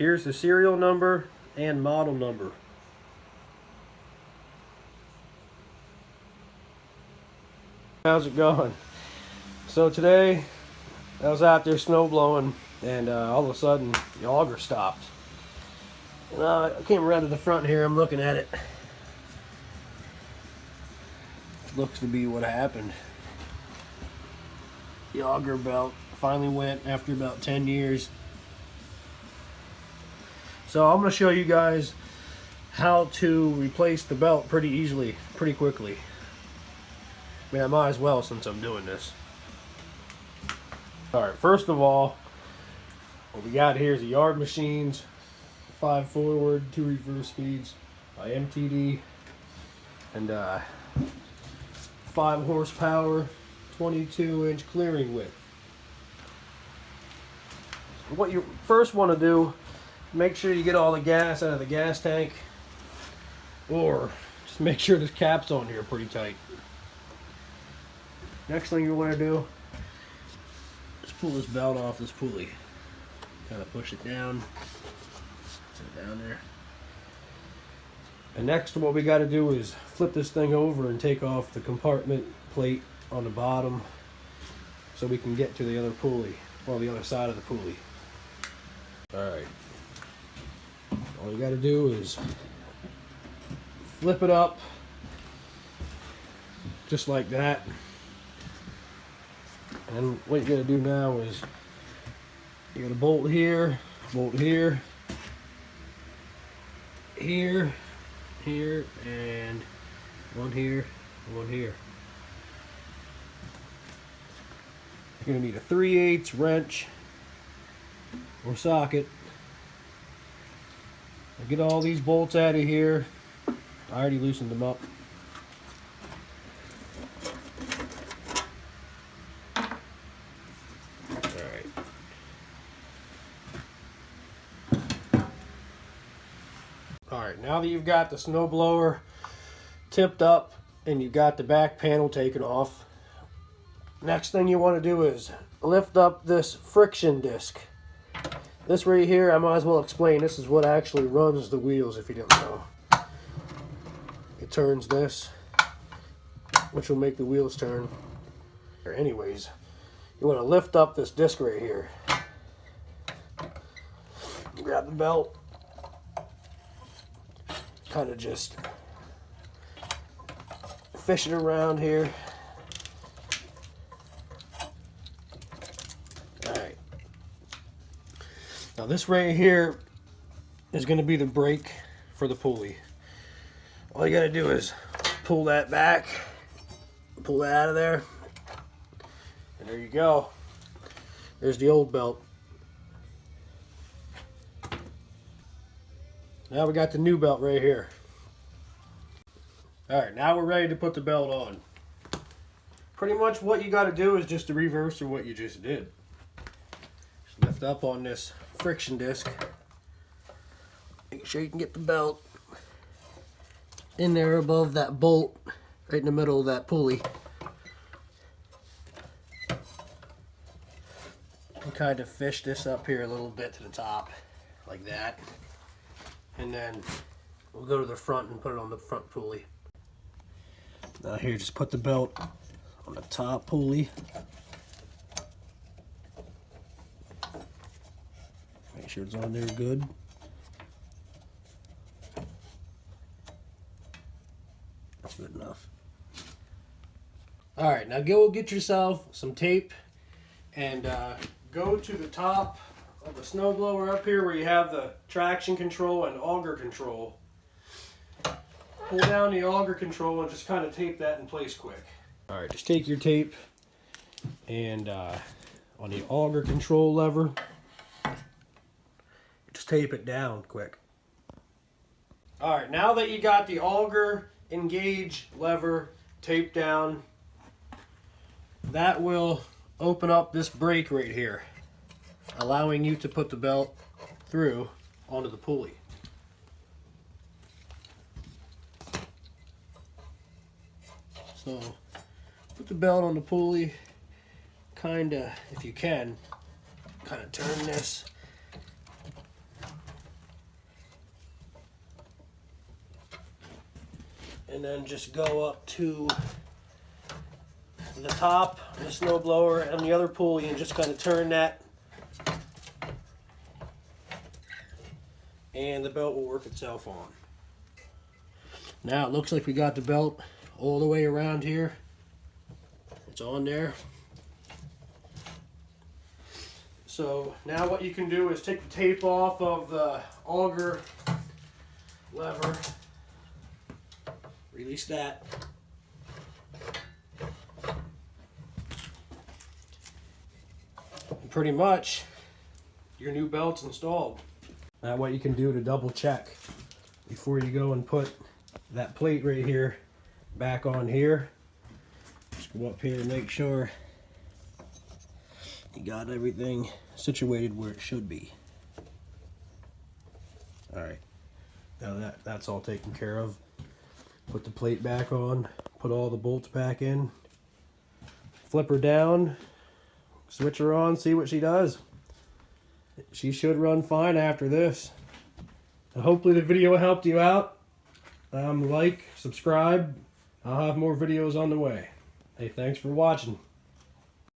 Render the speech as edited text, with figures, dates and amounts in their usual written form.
Here's the serial number and model number. How's it going? So today I was out there snow blowing, and all of a sudden the auger stopped. And I came around to the front here. I'm looking at it. It looks to be what happened. The auger belt finally went after about 10 years. So I'm going to show you guys how to replace the belt pretty easily, pretty quickly. I mean, I might as well since I'm doing this. Alright, first of all, what we got here is the Yard Machines 5 forward, 2 reverse speeds by MTD, and 5 horsepower, 22-inch clearing width. What you first want to do, make sure you get all the gas out of the gas tank, or just make sure the cap's on here pretty tight. Next thing you want to do, just pull this belt off this pulley. Kind of push it down. Set it down there. And next what we got to do is flip this thing over and take off the compartment plate on the bottom so we can get to the other pulley, or the other side of the pulley. Alright. All you got to do is flip it up just like that. And what you got to do now is you got a bolt here, here, here, and one here, one here. You're going to need a 3/8 wrench or socket. I'll get all these bolts out of here. I already loosened them up. Alright, now that you've got the snowblower tipped up and you've got the back panel taken off, next thing you want to do is lift up this friction disc. This right here, I might as well explain, this is what actually runs the wheels if you didn't know. It turns this, which will make the wheels turn. Anyways, you want to lift up this disc right here. Grab the belt. Kind of just fish it around here. Alright. Now this right here is going to be the brake for the pulley. All you got to do is pull that back, pull that out of there, and there you go. There's the old belt. Now we got the new belt right here. Alright, now we're ready to put the belt on. Pretty much what you got to do is just the reverse of what you just did. Just lift up on this friction disc. Make sure you can get the belt in there above that bolt, right in the middle of that pulley. And kind of fish this up here a little bit to the top, like that. And then we'll go to the front and put it on the front pulley. Now here, just put the belt on the top pulley. Make sure it's on there good. That's good enough. Alright, now go get yourself some tape and go to the top of the snowblower up here where you have the traction control and auger control. Pull down the auger control and just kind of tape that in place quick. Alright, just take your tape and on the auger control lever, just tape it down quick. Alright, now that you got the auger engage lever taped down, that will open up this brake right here, allowing you to put the belt through onto the pulley. So put the belt on the pulley, kind of, if you can, kind of turn this and then just go up to the top of the snowblower and the other pulley and just kind of turn that, and the belt will work itself on. Now it looks like we got the belt all the way around here. It's on there. So now what you can do is take the tape off of the auger lever, release that, and pretty much your new belt's installed. Now what you can do to double check before you go and put that plate right here back on here, just go up here and make sure you got everything situated where it should be. Alright, now that's all taken care of. Put the plate back on, put all the bolts back in, flip her down, switch her on, see what she does. She should run fine after this. Now, hopefully the video helped you out. Like, subscribe. I'll have more videos on the way. Hey, thanks for watching.